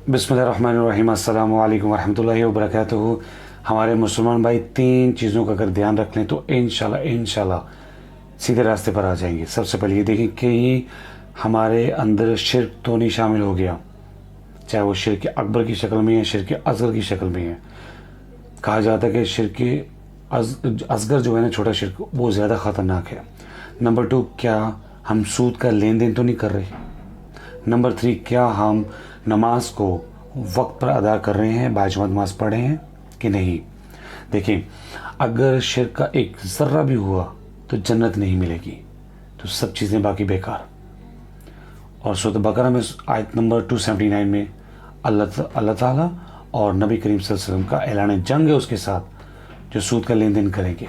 बिस्मिल्लाहिर्रहमानिर्रहीम। अस्सलाम वालेकुम वरहमतुल्लाहि वबरकातुहू। हमारे मुसलमान भाई तीन चीज़ों का अगर ध्यान रख लें तो इंशाल्लाह सीधे रास्ते पर आ जाएंगे। सबसे पहले ये देखें कि हमारे अंदर शिर्क तो नहीं शामिल हो गया, चाहे वो शिर्क अकबर की शक्ल में है, शिर्क असगर की शक्ल में है। कहा जाता है कि शिर्क असगर जो है ना, छोटा शिर्क, वो ज़्यादा ख़तरनाक है। नंबर 2, क्या हम सूद का लेन देन तो नहीं कर रहे। नंबर 3, क्या हम नमाज को वक्त पर अदा कर रहे हैं, बाजमात नमाज पढ़े हैं कि नहीं। देखें, अगर शिर्क का एक ज़र्रा भी हुआ तो जन्नत नहीं मिलेगी, तो सब चीज़ें बाकी बेकार। और सूरह बकरा में आयत नंबर 279 में अल्लाह ताला और नबी करीम सल्लल्लाहु अलैहि वसल्लम का ऐलान जंग है उसके साथ जो सूद का लेन देन करेंगे।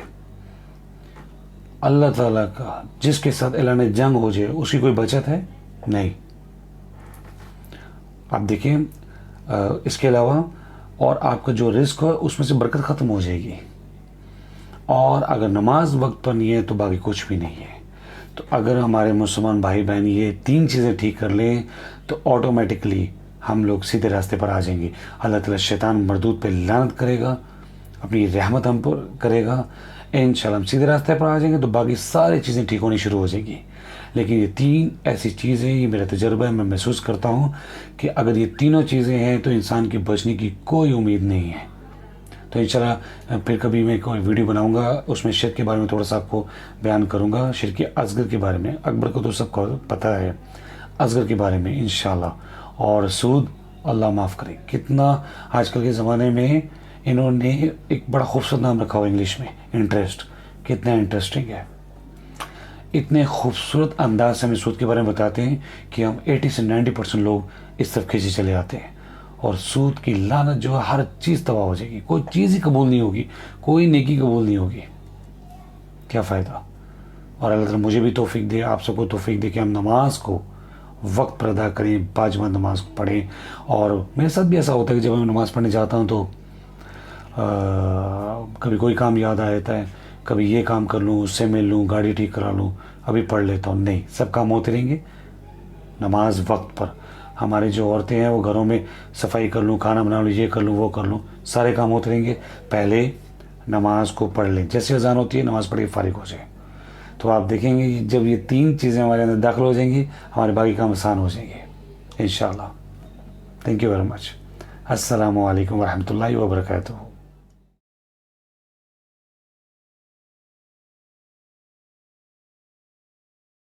अल्लाह ताला का जिसके साथ ऐलान जंग हो जाए उसकी कोई बचत है नहीं। आप देखें, इसके अलावा और आपका जो रिस्क है उसमें से बरकत ख़त्म हो जाएगी। और अगर नमाज वक्त पर नहीं है तो बाकी कुछ भी नहीं है। तो अगर हमारे मुसलमान भाई बहन ये तीन चीज़ें ठीक कर लें तो ऑटोमेटिकली हम लोग सीधे रास्ते पर आ जाएंगे। अल्लाह ताला शैतान मरदूद पे लानत करेगा, अपनी रहमत हम पर करेगा। इंशाल्लाह हम सीधे रास्ते पर आ जाएंगे तो बाकी सारी चीज़ें ठीक होनी शुरू हो जाएगी। लेकिन ये तीन ऐसी चीज़ें, ये मेरा तजर्बा है, मैं महसूस करता हूँ कि अगर ये तीनों चीज़ें हैं तो इंसान की बचने की कोई उम्मीद नहीं है। तो इंशाल्लाह फिर कभी मैं कोई वीडियो बनाऊंगा, उसमें शिर्क के बारे में थोड़ा सा आपको बयान करूंगा, शिर्क असगर के बारे में। अकबर को तो सबको पता है, असगर के बारे में इंशाल्लाह। और सूद, अल्लाह माफ़ करे, कितना आजकल के ज़माने में इन्होंने एक बड़ा खूबसूरत नाम रखा हुआ इंग्लिश में, इंटरेस्ट। कितना इंटरेस्टिंग है, इतने खूबसूरत अंदाज से हमें सूद के बारे में बताते हैं कि हम 80 से 90% लोग इस तरफ खींचे चले आते हैं। और सूद की लानत जो है, हर चीज़ तबाह हो जाएगी, कोई चीज़ ही कबूल नहीं होगी, कोई नेकी कबूल नहीं होगी, क्या फ़ायदा। और अल्लाह ताला मुझे भी तौफीक दे, आप सबको तौफीक दे कि हम नमाज को वक्त पर अदा करें, बाजमात नमाज पढ़ें। और मेरे साथ भी ऐसा होता है कि जब मैं नमाज़ पढ़ने जाता हूँ तो कभी कोई काम याद आ जाता है, कभी ये काम कर लूँ, उससे मिल लूँ, गाड़ी ठीक करा लूँ, अभी पढ़ लेता हूँ। नहीं, सब काम होते रहेंगे नमाज वक्त पर। हमारे जो औरतें हैं वो घरों में सफाई कर लूँ, खाना बना लूँ, ये कर लूँ, वो कर लूँ, सारे काम होते रहेंगे। पहले नमाज को पढ़ लें, जैसे अज़ान होती है नमाज़ पढ़ के फारिग हो जाए। तो आप देखेंगे कि जब ये तीन चीज़ें हमारे अंदर दाखिल हो जाएंगी, हमारे बाकी काम आसान हो जाएंगे इंशाल्लाह। Thank you very much. अस्सलामु अलैकुम वरहमतुल्लाहि वबरकातुहू।